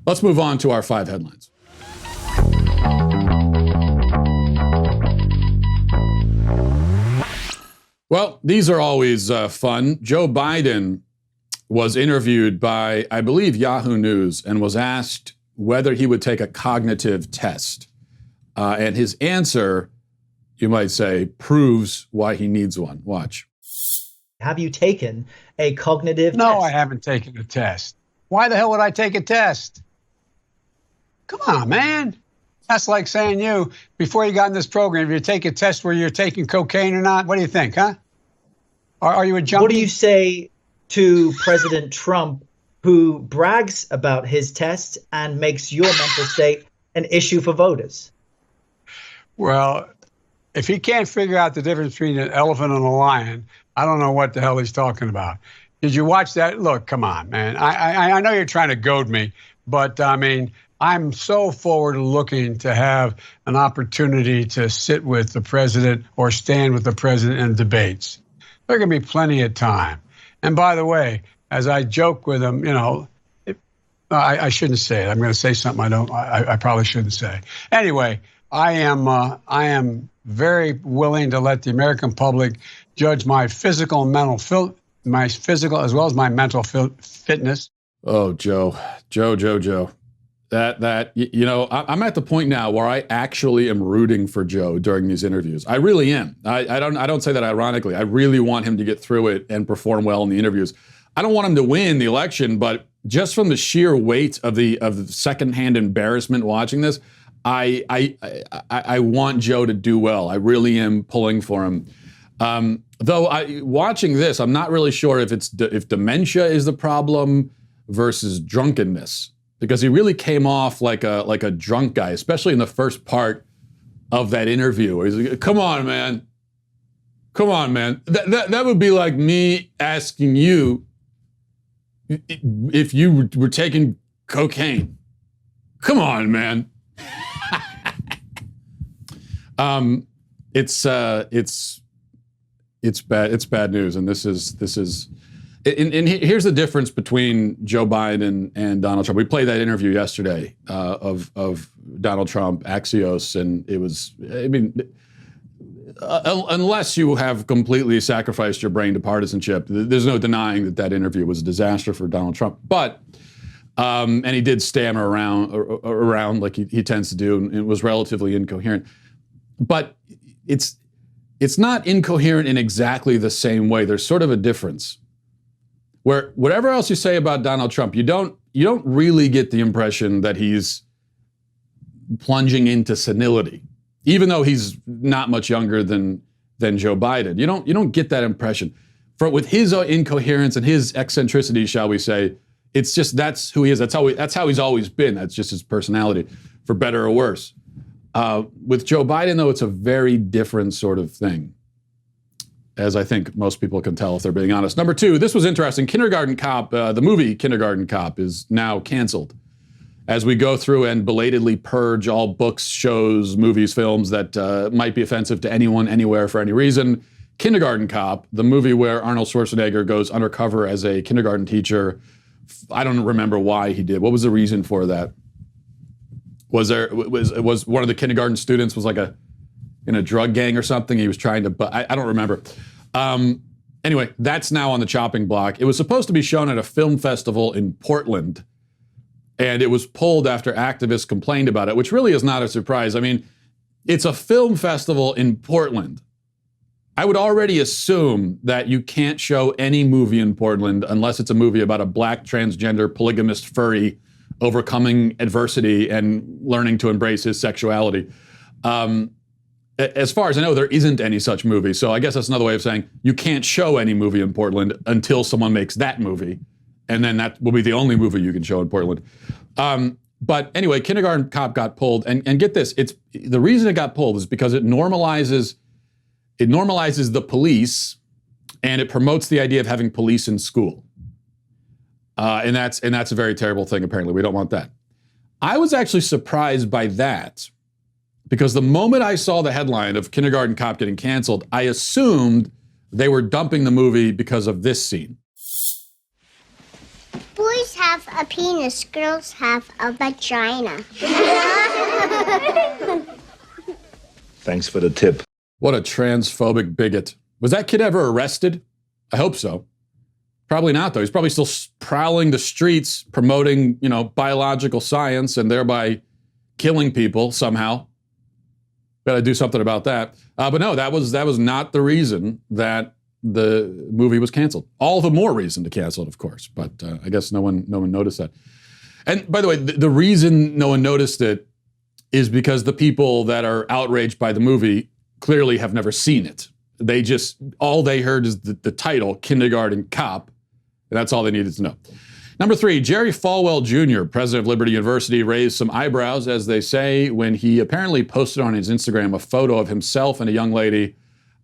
Let's move on to our 5 headlines. Well, these are always fun. Joe Biden was interviewed by, I believe, Yahoo News and was asked whether he would take a cognitive test. And his answer, you might say, proves why he needs one. Watch. Have you taken a cognitive test? No, I haven't taken a test. Why the hell would I take a test? Come on, man. That's like saying you, before you got in this program, if you take a test where you're taking cocaine or not, what do you think, huh? Are you a junkie? What do you say to President Trump, who brags about his test and makes your mental state an issue for voters? Well, if he can't figure out the difference between an elephant and a lion, I don't know what the hell he's talking about. Did you watch that? Look, come on, man. I know you're trying to goad me, but I mean, I'm so forward looking to have an opportunity to sit with the president or stand with the president in debates. There's going to be plenty of time. And by the way, as I joke with him, you know, I shouldn't say it. I'm going to say something I probably shouldn't say. Anyway, I am very willing to let the American public judge my physical and mental my physical as well as my mental fitness. Oh, Joe. That you know, I'm at the point now where I actually am rooting for Joe during these interviews. I really am. I don't say that ironically. I really want him to get through it and perform well in the interviews. I don't want him to win the election, but just from the sheer weight of the secondhand embarrassment watching this, I want Joe to do well. I really am pulling for him. Though watching this, I'm not really sure if dementia is the problem versus drunkenness, because he really came off like a drunk guy, especially in the first part of that interview. He's like, "Come on, man. Come on, man." That would be like me asking you if you were taking cocaine. Come on, man. It's bad. It's bad news, and this is. And here's the difference between Joe Biden and Donald Trump. We played that interview yesterday of Donald Trump, Axios, and it was. I mean, unless you have completely sacrificed your brain to partisanship, there's no denying that interview was a disaster for Donald Trump. But and he did stammer around like he tends to do, and it was relatively incoherent. But it's not incoherent in exactly the same way. There's sort of a difference. Where whatever else you say about Donald Trump, you don't really get the impression that he's plunging into senility, even though he's not much younger than Joe Biden. You don't get that impression. With his incoherence and his eccentricity, shall we say, it's just that's who he is. That's how he's always been. That's just his personality, for better or worse. With Joe Biden, though, it's a very different sort of thing, as I think most people can tell if they're being honest. Number 2, this was interesting. Kindergarten Cop, the movie Kindergarten Cop, is now canceled. As we go through and belatedly purge all books, shows, movies, films that might be offensive to anyone, anywhere, for any reason, Kindergarten Cop, the movie where Arnold Schwarzenegger goes undercover as a kindergarten teacher. I don't remember why he did. What was the reason for that? Was one of the kindergarten students was like in a drug gang or something? He was trying to, but I don't remember. Anyway, that's now on the chopping block. It was supposed to be shown at a film festival in Portland, and it was pulled after activists complained about it, which really is not a surprise. I mean, it's a film festival in Portland. I would already assume that you can't show any movie in Portland unless it's a movie about a black transgender polygamist furry overcoming adversity and learning to embrace his sexuality. As far as I know, there isn't any such movie. So I guess that's another way of saying you can't show any movie in Portland until someone makes that movie. And then that will be the only movie you can show in Portland. But anyway, Kindergarten Cop got pulled. And get this, the reason it got pulled is because it normalizes the police, and it promotes the idea of having police in school. And that's a very terrible thing, apparently. We don't want that. I was actually surprised by that, because the moment I saw the headline of Kindergarten Cop getting canceled, I assumed they were dumping the movie because of this scene. Boys have have a penis, girls have a vagina. Thanks for the tip. What a transphobic bigot. Was that kid ever arrested? I hope so. Probably not, though. He's probably still prowling the streets, promoting, biological science and thereby killing people somehow. Got to do something about that. But no, that was not the reason that the movie was canceled. All the more reason to cancel it, of course. But I guess no one noticed that. And by the way, the reason no one noticed it is because the people that are outraged by the movie clearly have never seen it. All they heard is the title, Kindergarten Cop, and that's all they needed to know. Number 3, Jerry Falwell Jr., president of Liberty University, raised some eyebrows, as they say, when he apparently posted on his Instagram a photo of himself and a young lady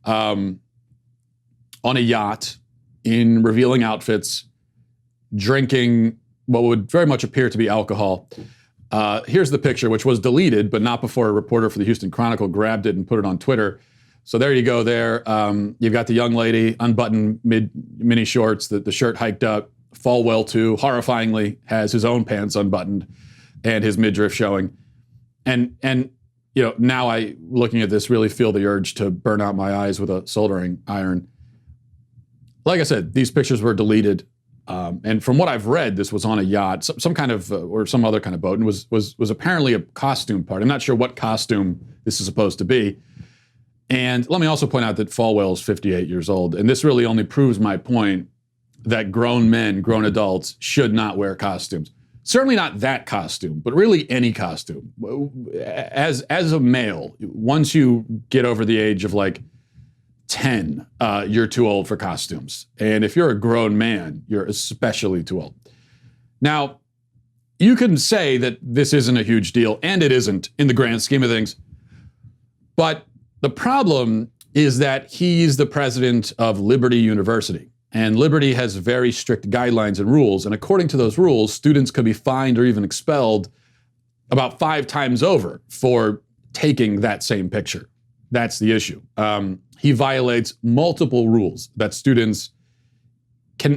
on a yacht in revealing outfits, drinking what would very much appear to be alcohol. Here's the picture, which was deleted, but not before a reporter for the Houston Chronicle grabbed it and put it on Twitter. So there you go there. You've got the young lady, unbuttoned mini shorts, the shirt hiked up. Falwell, too, horrifyingly, has his own pants unbuttoned and his midriff showing. And now I, looking at this, really feel the urge to burn out my eyes with a soldering iron. Like I said, these pictures were deleted. And from what I've read, this was on a yacht, some kind of, or some other kind of boat, and was apparently a costume part. I'm not sure what costume this is supposed to be. And let me also point out that Falwell is 58 years old. And this really only proves my point that grown men, grown adults, should not wear costumes. Certainly not that costume, but really any costume. As a male, once you get over the age of 10, you're too old for costumes. And if you're a grown man, you're especially too old. Now, you can say that this isn't a huge deal, and it isn't in the grand scheme of things. But the problem is that he's the president of Liberty University. And Liberty has very strict guidelines and rules. And according to those rules, students could be fined or even expelled about 5 times over for taking that same picture. That's the issue. He violates multiple rules that students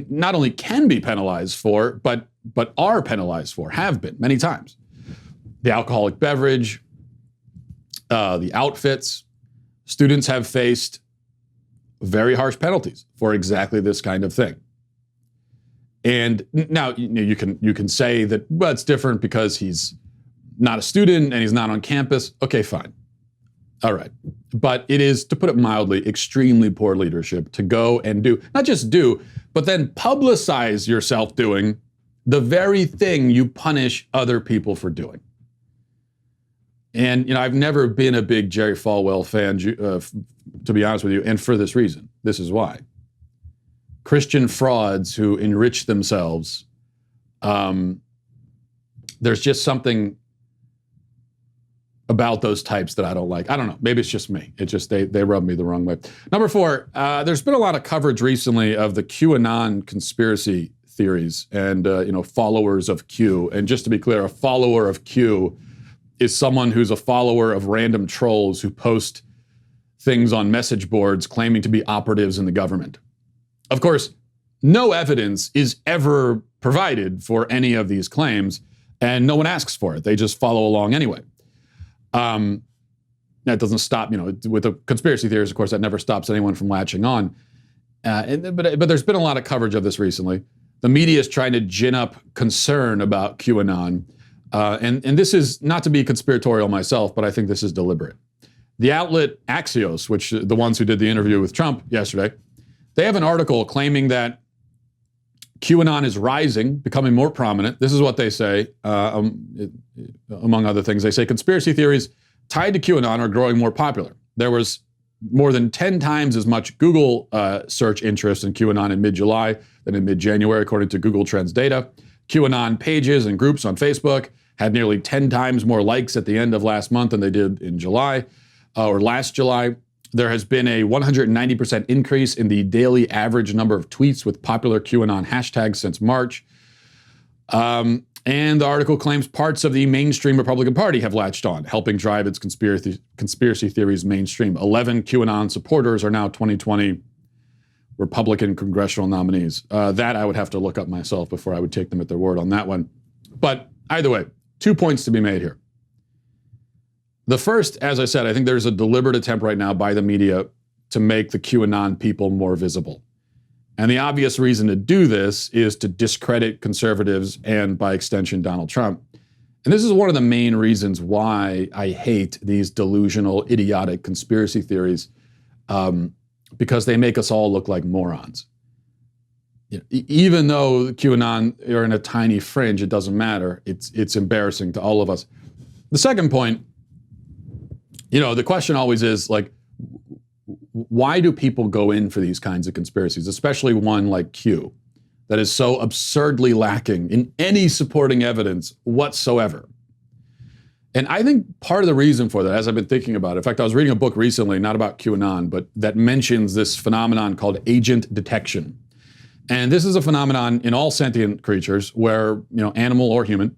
not only can be penalized for, but are penalized for, have been many times. The alcoholic beverage, the outfits. Students have faced very harsh penalties for exactly this kind of thing. And now you can say that, well, it's different because he's not a student and he's not on campus. Okay, fine. All right. But it is, to put it mildly, extremely poor leadership to go and do, not just do, but then publicize yourself doing the very thing you punish other people for doing. And, I've never been a big Jerry Falwell fan, to be honest with you, and for this reason. This is why. Christian frauds who enrich themselves, there's just something about those types that I don't like. I don't know. Maybe it's just me. It's just they rub me the wrong way. Number 4, there's been a lot of coverage recently of the QAnon conspiracy theories and, followers of Q. And just to be clear, a follower of Q is someone who's a follower of random trolls who post things on message boards claiming to be operatives in the government. Of course, no evidence is ever provided for any of these claims, and no one asks for it. They just follow along anyway. That doesn't stop, with the conspiracy theories, of course, that never stops anyone from latching on. But there's been a lot of coverage of this recently. The media is trying to gin up concern about QAnon. And this is not to be conspiratorial myself, but I think this is deliberate. The outlet Axios, which the ones who did the interview with Trump yesterday, they have an article claiming that QAnon is rising, becoming more prominent. This is what they say, among other things. They say conspiracy theories tied to QAnon are growing more popular. There was more than 10 times as much Google search interest in QAnon in mid-July than in mid-January, according to Google Trends data. QAnon pages and groups on Facebook had nearly 10 times more likes at the end of last month than they did in July, or last July. There has been a 190% increase in the daily average number of tweets with popular QAnon hashtags since March. And the article claims parts of the mainstream Republican Party have latched on, helping drive its conspiracy theories mainstream. 11 QAnon supporters are now 2020 Republican congressional nominees. That I would have to look up myself before I would take them at their word on that one. But either way, 2 points to be made here. The first, as I said, I think there's a deliberate attempt right now by the media to make the QAnon people more visible. And the obvious reason to do this is to discredit conservatives and, by extension, Donald Trump. And this is one of the main reasons why I hate these delusional, idiotic conspiracy theories, because they make us all look like morons. You know, even though QAnon are in a tiny fringe, it doesn't matter. It's embarrassing to all of us. The second point, you know, the question always is, like, why do people go in for these kinds of conspiracies, especially one like Q, that is so absurdly lacking in any supporting evidence whatsoever? And I think part of the reason for that, as I've been thinking about it, in fact, I was reading a book recently, not about QAnon, but that mentions this phenomenon called agent detection. And this is a phenomenon in all sentient creatures where, you know, animal or human,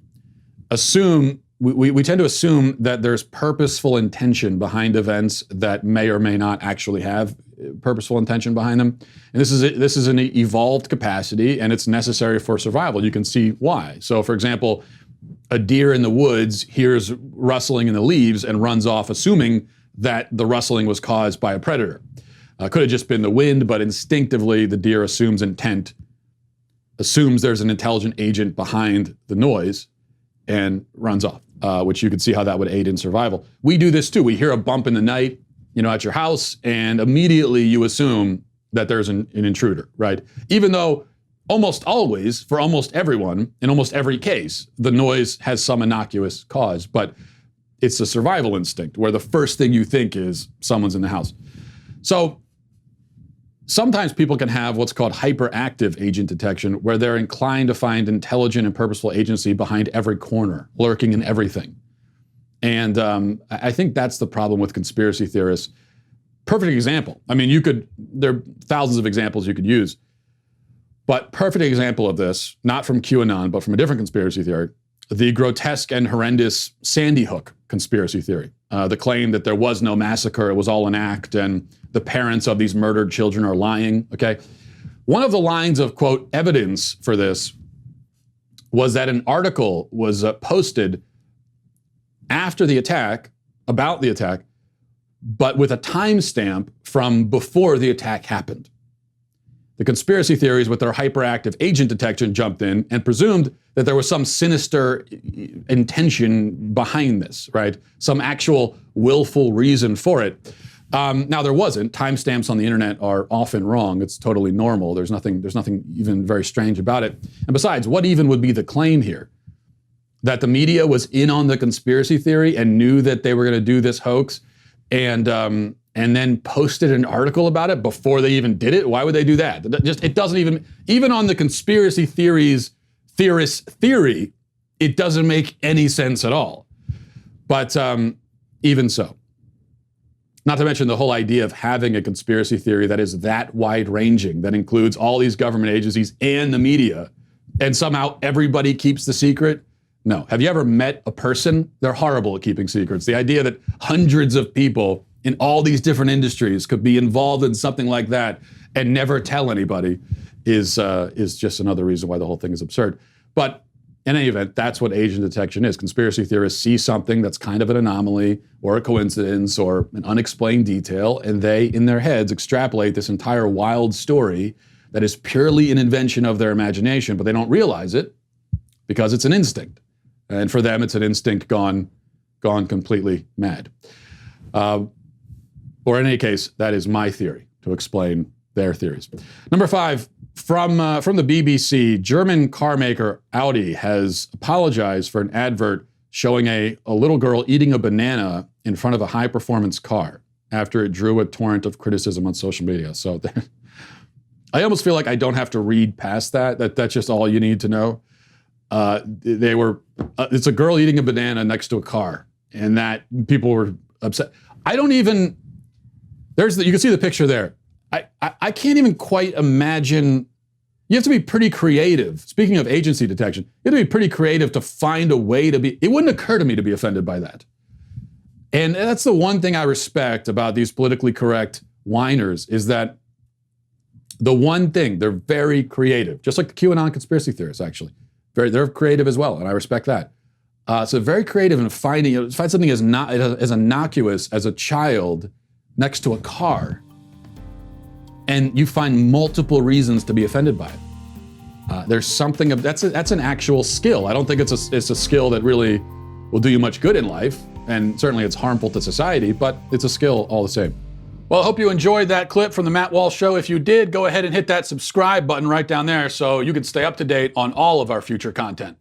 we tend to assume that there's purposeful intention behind events that may or may not actually have purposeful intention behind them. And this is an evolved capacity, and it's necessary for survival. You can see why. So, for example, a deer in the woods hears rustling in the leaves and runs off, assuming that the rustling was caused by a predator. Could have just been the wind, but instinctively the deer assumes intent, assumes there's an intelligent agent behind the noise, and runs off, which you could see how that would aid in survival. We do this too. We hear a bump in the night, you know, at your house, and immediately you assume that there's an intruder, right? Even though almost always, for almost everyone, in almost every case, the noise has some innocuous cause, but it's a survival instinct where the first thing you think is someone's in the house. So sometimes people can have what's called hyperactive agent detection, where they're inclined to find intelligent and purposeful agency behind every corner, lurking in everything. And I think that's the problem with conspiracy theorists. Perfect example. I mean, there are thousands of examples you could use, but perfect example of this, not from QAnon, but from a different conspiracy theory, the grotesque and horrendous Sandy Hook conspiracy theory. The claim that there was no massacre, it was all an act, and the parents of these murdered children are lying, okay? One of the lines of, quote, evidence for this was that an article was posted after the attack, about the attack, but with a timestamp from before the attack happened. The conspiracy theories with their hyperactive agent detection jumped in and presumed that there was some sinister intention behind this, right? Some actual willful reason for it. Now there wasn't. Timestamps on the internet are often wrong. It's totally normal. There's nothing even very strange about it. And besides, what even would be the claim here? That the media was in on the conspiracy theory and knew that they were going to do this hoax, and then posted an article about it before they even did it? Why would they do that? It doesn't even on the conspiracy theorist theory, it doesn't make any sense at all. But even so, not to mention the whole idea of having a conspiracy theory that is that wide-ranging, that includes all these government agencies and the media, and somehow everybody keeps the secret. No. Have you ever met a person? They're horrible at keeping secrets. The idea that hundreds of people in all these different industries could be involved in something like that and never tell anybody is just another reason why the whole thing is absurd. But in any event, that's what agent detection is. Conspiracy theorists see something that's kind of an anomaly or a coincidence or an unexplained detail, and they, in their heads, extrapolate this entire wild story that is purely an invention of their imagination, but they don't realize it because it's an instinct. And for them, it's an instinct gone completely mad. Or in any case, that is my theory to explain their theories. Number 5, from the BBC, German car maker Audi has apologized for an advert showing a little girl eating a banana in front of a high-performance car after it drew a torrent of criticism on social media. So I almost feel like I don't have to read past that. That's just all you need to know. It's a girl eating a banana next to a car, and that people were upset. You can see the picture there. I can't even quite imagine. You have to be pretty creative. Speaking of agency detection, you have to be pretty creative to find a way to be. It wouldn't occur to me to be offended by that. And that's the one thing I respect about these politically correct whiners, is that The one thing, they're very creative, just like the QAnon conspiracy theorists, actually. They're creative as well, and I respect that. So very creative in find something as innocuous as a child next to a car, and you find multiple reasons to be offended by it. There's something of that's an actual skill. I don't think it's a skill that really will do you much good in life, and certainly it's harmful to society, but it's a skill all the same. Well, I hope you enjoyed that clip from the Matt Walsh Show. If you did, go ahead and hit that subscribe button right down there so you can stay up to date on all of our future content.